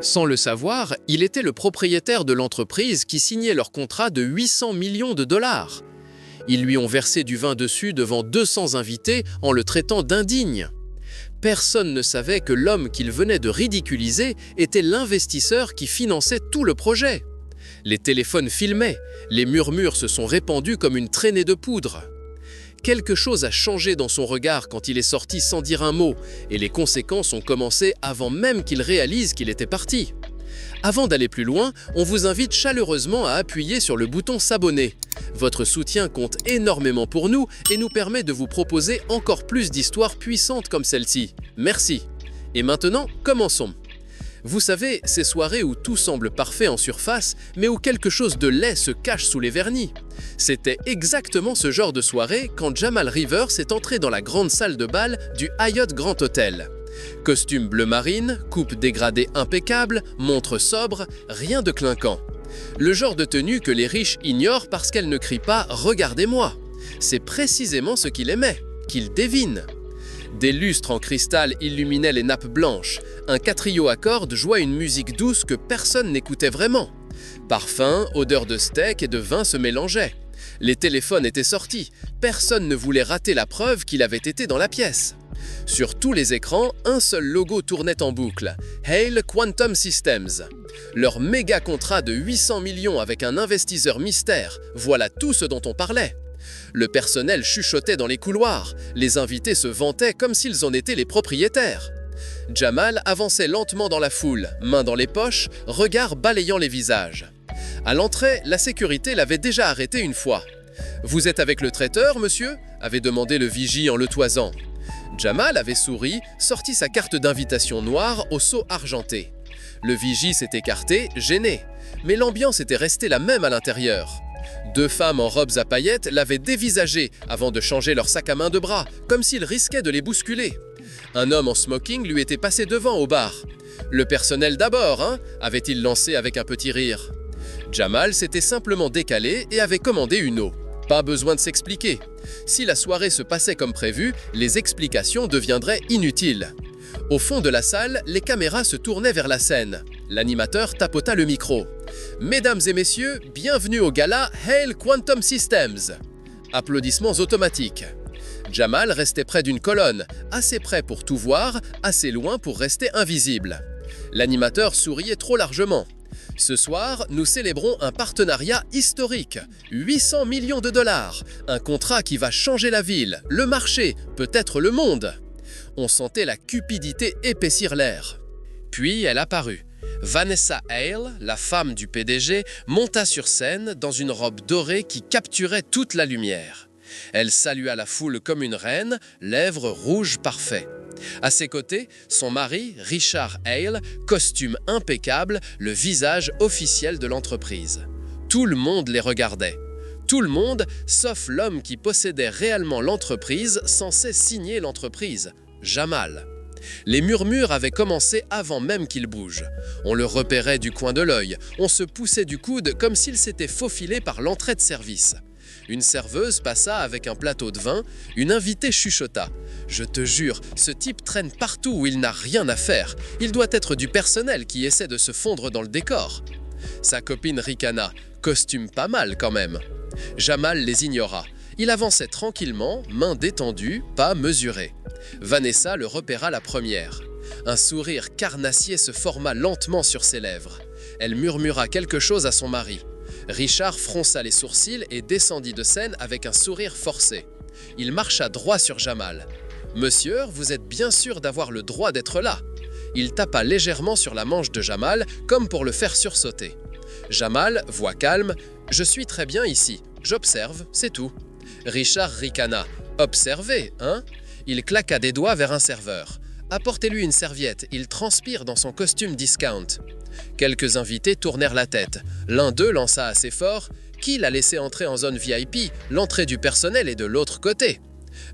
Sans le savoir, il était le propriétaire de l'entreprise qui signait leur contrat de 800 millions de dollars. Ils lui ont versé du vin dessus devant 200 invités en le traitant d'indigne. Personne ne savait que l'homme qu'il venait de ridiculiser était l'investisseur qui finançait tout le projet. Les téléphones filmaient, les murmures se sont répandus comme une traînée de poudre. Quelque chose a changé dans son regard quand il est sorti sans dire un mot, et les conséquences ont commencé avant même qu'il réalise qu'il était parti. Avant d'aller plus loin, on vous invite chaleureusement à appuyer sur le bouton s'abonner. Votre soutien compte énormément pour nous et nous permet de vous proposer encore plus d'histoires puissantes comme celle-ci. Merci. Et maintenant, commençons. Vous savez, ces soirées où tout semble parfait en surface, mais où quelque chose de laid se cache sous les vernis. C'était exactement ce genre de soirée quand Jamal Rivers est entré dans la grande salle de bal du Hyatt Grand Hotel. Costume bleu marine, coupe dégradée impeccable, montre sobre, rien de clinquant. Le genre de tenue que les riches ignorent parce qu'elle ne crie pas « Regardez-moi ». C'est précisément ce qu'il aimait, qu'il devine. Des lustres en cristal illuminaient les nappes blanches. Un quatrio à cordes jouait une musique douce que personne n'écoutait vraiment. Parfums, odeurs de steak et de vin se mélangeaient. Les téléphones étaient sortis. Personne ne voulait rater la preuve qu'il avait été dans la pièce. Sur tous les écrans, un seul logo tournait en boucle. Hale Quantum Systems. Leur méga contrat de 800 millions avec un investisseur mystère. Voilà tout ce dont on parlait. Le personnel chuchotait dans les couloirs, les invités se vantaient comme s'ils en étaient les propriétaires. Jamal avançait lentement dans la foule, mains dans les poches, regard balayant les visages. À l'entrée, la sécurité l'avait déjà arrêté une fois. « Vous êtes avec le traiteur, monsieur ?» avait demandé le vigie en le toisant. Jamal avait souri, sorti sa carte d'invitation noire au sceau argenté. Le vigie s'est écarté, gêné, mais l'ambiance était restée la même à l'intérieur. Deux femmes en robes à paillettes l'avaient dévisagé avant de changer leur sac à main de bras, comme s'ils risquaient de les bousculer. Un homme en smoking lui était passé devant au bar. « Le personnel d'abord, hein ?» avait-il lancé avec un petit rire. Jamal s'était simplement décalé et avait commandé une eau. Pas besoin de s'expliquer. Si la soirée se passait comme prévu, les explications deviendraient inutiles. Au fond de la salle, les caméras se tournaient vers la scène. L'animateur tapota le micro. « Mesdames et messieurs, bienvenue au gala Hale Quantum Systems !» Applaudissements automatiques. Jamal restait près d'une colonne, assez près pour tout voir, assez loin pour rester invisible. L'animateur souriait trop largement. « Ce soir, nous célébrons un partenariat historique. 800 millions de dollars. Un contrat qui va changer la ville, le marché, peut-être le monde. » On sentait la cupidité épaissir l'air. Puis elle apparut. Vanessa Hale, la femme du PDG, monta sur scène dans une robe dorée qui capturait toute la lumière. Elle salua la foule comme une reine, lèvres rouges parfait. À ses côtés, son mari, Richard Hale, costume impeccable, le visage officiel de l'entreprise. Tout le monde les regardait. Tout le monde, sauf l'homme qui possédait réellement l'entreprise, censé signer l'entreprise, Jamal. Les murmures avaient commencé avant même qu'il bouge. On le repérait du coin de l'œil, on se poussait du coude comme s'il s'était faufilé par l'entrée de service. Une serveuse passa avec un plateau de vin, une invitée chuchota. « Je te jure, ce type traîne partout où il n'a rien à faire. Il doit être du personnel qui essaie de se fondre dans le décor. » Sa copine ricana. « Costume pas mal quand même. » Jamal les ignora. Il avançait tranquillement, mains détendues, pas mesurés. Vanessa le repéra la première. Un sourire carnassier se forma lentement sur ses lèvres. Elle murmura quelque chose à son mari. Richard fronça les sourcils et descendit de scène avec un sourire forcé. Il marcha droit sur Jamal. « Monsieur, vous êtes bien sûr d'avoir le droit d'être là. » Il tapa légèrement sur la manche de Jamal, comme pour le faire sursauter. Jamal, voix calme, « Je suis très bien ici. J'observe, c'est tout. » Richard ricana. « Observez, hein ?» Il claqua des doigts vers un serveur. « Apportez-lui une serviette, il transpire dans son costume discount. » Quelques invités tournèrent la tête. L'un d'eux lança assez fort. « Qui l'a laissé entrer en zone VIP? L'entrée du personnel est de l'autre côté. »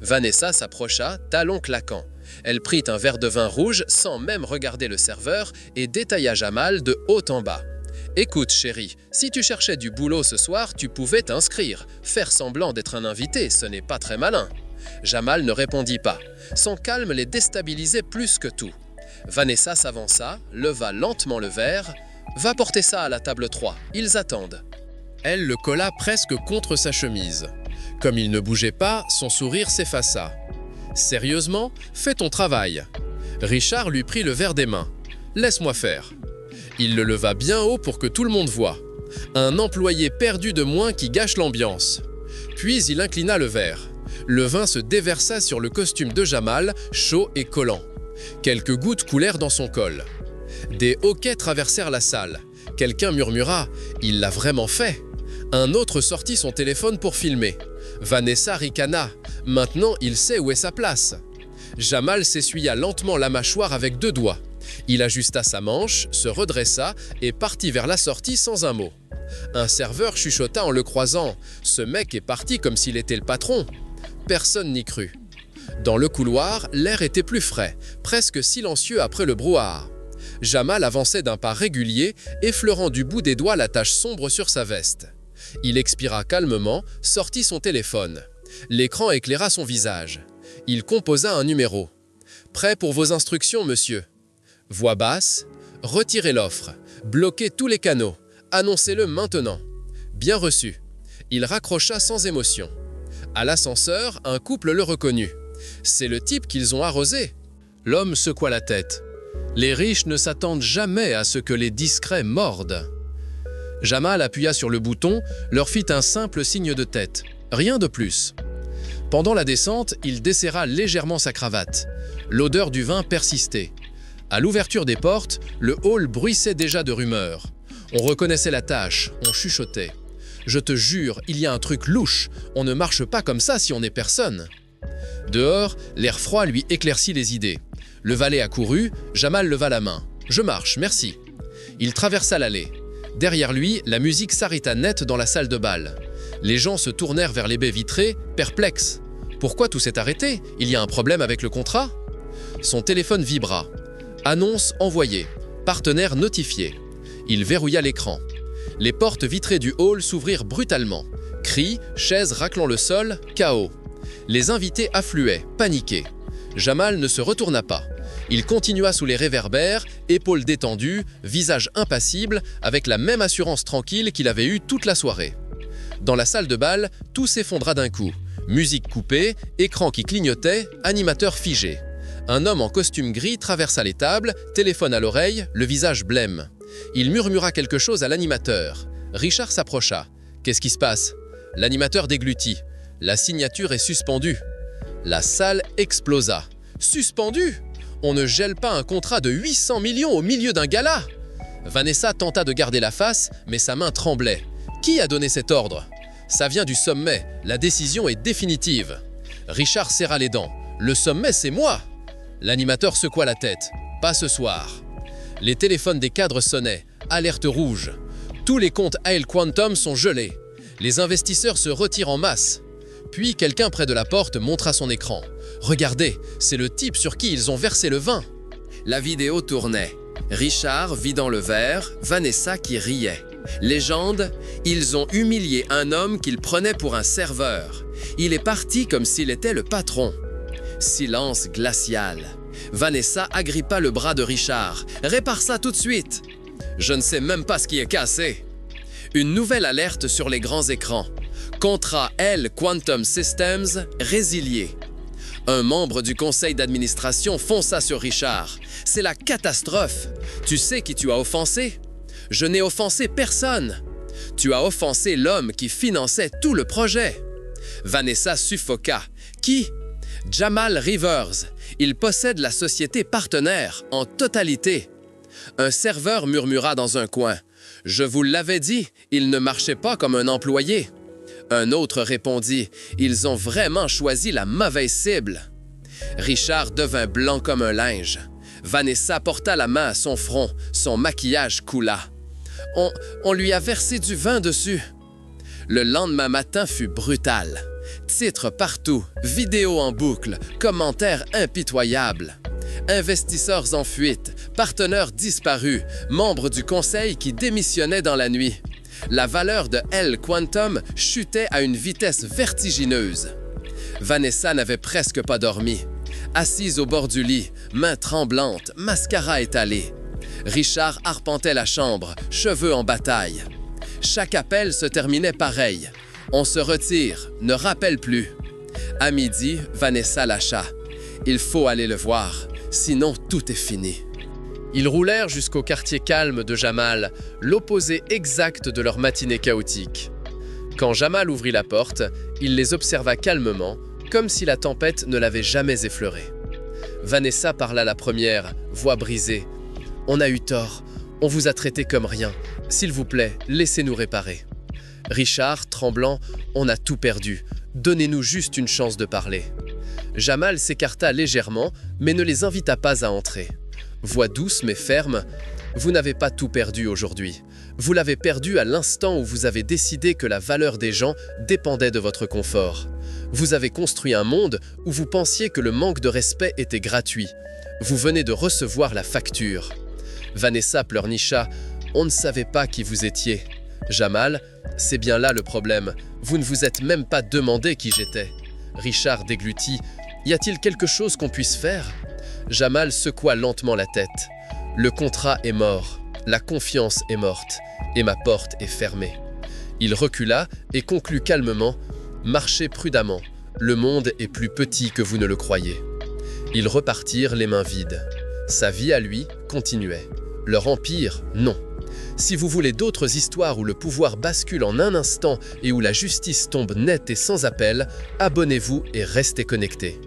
Vanessa s'approcha, talons claquants. Elle prit un verre de vin rouge sans même regarder le serveur et détailla Jamal de haut en bas. « Écoute, chérie, si tu cherchais du boulot ce soir, tu pouvais t'inscrire. Faire semblant d'être un invité, ce n'est pas très malin. » Jamal ne répondit pas. Son calme les déstabilisait plus que tout. Vanessa s'avança, leva lentement le verre. « Va porter ça à la table 3, ils attendent. » Elle le colla presque contre sa chemise. Comme il ne bougeait pas, son sourire s'effaça. « Sérieusement, fais ton travail. » Richard lui prit le verre des mains. « Laisse-moi faire. » Il le leva bien haut pour que tout le monde voie. Un employé perdu de moins qui gâche l'ambiance. Puis il inclina le verre. Le vin se déversa sur le costume de Jamal, chaud et collant. Quelques gouttes coulèrent dans son col. Des hoquets traversèrent la salle. Quelqu'un murmura « Il l'a vraiment fait !» Un autre sortit son téléphone pour filmer. Vanessa ricana. Maintenant, il sait où est sa place. Jamal s'essuya lentement la mâchoire avec 2 doigts. Il ajusta sa manche, se redressa et partit vers la sortie sans un mot. Un serveur chuchota en le croisant. « Ce mec est parti comme s'il était le patron. » Personne n'y crut. Dans le couloir, l'air était plus frais, presque silencieux après le brouhaha. Jamal avançait d'un pas régulier, effleurant du bout des doigts la tache sombre sur sa veste. Il expira calmement, sortit son téléphone. L'écran éclaira son visage. Il composa un numéro. « Prêt pour vos instructions, monsieur ?» Voix basse. « Retirez l'offre. Bloquez tous les canaux. Annoncez-le maintenant. » Bien reçu. Il raccrocha sans émotion. À l'ascenseur, un couple le reconnut. C'est le type qu'ils ont arrosé. L'homme secoua la tête. Les riches ne s'attendent jamais à ce que les discrets mordent. Jamal appuya sur le bouton, leur fit un simple signe de tête. Rien de plus. Pendant la descente, il desserra légèrement sa cravate. L'odeur du vin persistait. À l'ouverture des portes, le hall bruissait déjà de rumeurs. On reconnaissait la tâche, on chuchotait. « Je te jure, il y a un truc louche, on ne marche pas comme ça si on n'est personne. » Dehors, l'air froid lui éclaircit les idées. Le valet accourut, Jamal leva la main. « Je marche, merci. » Il traversa l'allée. Derrière lui, la musique s'arrêta net dans la salle de bal. Les gens se tournèrent vers les baies vitrées, perplexes. Pourquoi tout s'est arrêté? Il y a un problème avec le contrat? Son téléphone vibra. Annonce envoyée. Partenaire notifié. Il verrouilla l'écran. Les portes vitrées du hall s'ouvrirent brutalement. Cris, chaises raclant le sol, chaos. Les invités affluaient, paniqués. Jamal ne se retourna pas. Il continua sous les réverbères, épaules détendues, visage impassible, avec la même assurance tranquille qu'il avait eue toute la soirée. Dans la salle de bal, tout s'effondra d'un coup. Musique coupée, écran qui clignotait, animateur figé. Un homme en costume gris traversa les tables, téléphone à l'oreille, le visage blême. Il murmura quelque chose à l'animateur. Richard s'approcha. « Qu'est-ce qui se passe ?» L'animateur déglutit. « La signature est suspendue. » La salle explosa. « Suspendue ? On ne gèle pas un contrat de 800 millions au milieu d'un gala !» Vanessa tenta de garder la face, mais sa main tremblait. « Qui a donné cet ordre ?»« Ça vient du sommet. La décision est définitive. » Richard serra les dents. « Le sommet, c'est moi !» L'animateur secoua la tête. « Pas ce soir. » Les téléphones des cadres sonnaient. Alerte rouge. Tous les comptes AEL Quantum sont gelés. Les investisseurs se retirent en masse. Puis quelqu'un près de la porte montra son écran. « Regardez, c'est le type sur qui ils ont versé le vin. » La vidéo tournait. Richard vidant le verre, Vanessa qui riait. Légende, ils ont humilié un homme qu'ils prenaient pour un serveur. Il est parti comme s'il était le patron. Silence glacial. Vanessa agrippa le bras de Richard. « Répare ça tout de suite !»« Je ne sais même pas ce qui est cassé. » Une nouvelle alerte sur les grands écrans. Contrat AEL Quantum Systems résilié. Un membre du conseil d'administration fonça sur Richard. « C'est la catastrophe. Tu sais qui tu as offensé? » « Je n'ai offensé personne. Tu as offensé l'homme qui finançait tout le projet. » Vanessa suffoqua. « Qui? » « Jamal Rivers. Il possède la société partenaire en totalité. » Un serveur murmura dans un coin. « Je vous l'avais dit, il ne marchait pas comme un employé. » Un autre répondit. « Ils ont vraiment choisi la mauvaise cible. » Richard devint blanc comme un linge. Vanessa porta la main à son front. Son maquillage coula. On lui a versé du vin dessus. Le lendemain matin fut brutal. Titres partout, vidéos en boucle, commentaires impitoyables. Investisseurs en fuite, partenaires disparus, membres du conseil qui démissionnaient dans la nuit. La valeur de AEL Quantum chutait à une vitesse vertigineuse. Vanessa n'avait presque pas dormi. Assise au bord du lit, main tremblante, mascara étalée, Richard arpentait la chambre, cheveux en bataille. Chaque appel se terminait pareil. On se retire, ne rappelle plus. À midi, Vanessa lâcha. Il faut aller le voir, sinon tout est fini. Ils roulèrent jusqu'au quartier calme de Jamal, l'opposé exact de leur matinée chaotique. Quand Jamal ouvrit la porte, il les observa calmement, comme si la tempête ne l'avait jamais effleuré. Vanessa parla la première, voix brisée. « On a eu tort, on vous a traité comme rien. S'il vous plaît, laissez-nous réparer. » Richard, tremblant, « On a tout perdu. Donnez-nous juste une chance de parler. » Jamal s'écarta légèrement, mais ne les invita pas à entrer. Voix douce mais ferme, « Vous n'avez pas tout perdu aujourd'hui. Vous l'avez perdu à l'instant où vous avez décidé que la valeur des gens dépendait de votre confort. Vous avez construit un monde où vous pensiez que le manque de respect était gratuit. Vous venez de recevoir la facture. » Vanessa pleurnicha, « On ne savait pas qui vous étiez. » Jamal, « C'est bien là le problème. Vous ne vous êtes même pas demandé qui j'étais. » Richard déglutit, « Y a-t-il quelque chose qu'on puisse faire ?» Jamal secoua lentement la tête. « Le contrat est mort. La confiance est morte. Et ma porte est fermée. » Il recula et conclut calmement, « Marchez prudemment. Le monde est plus petit que vous ne le croyez. » Ils repartirent les mains vides. Sa vie à lui continuait. Leur empire, non. Si vous voulez d'autres histoires où le pouvoir bascule en un instant et où la justice tombe nette et sans appel, abonnez-vous et restez connectés.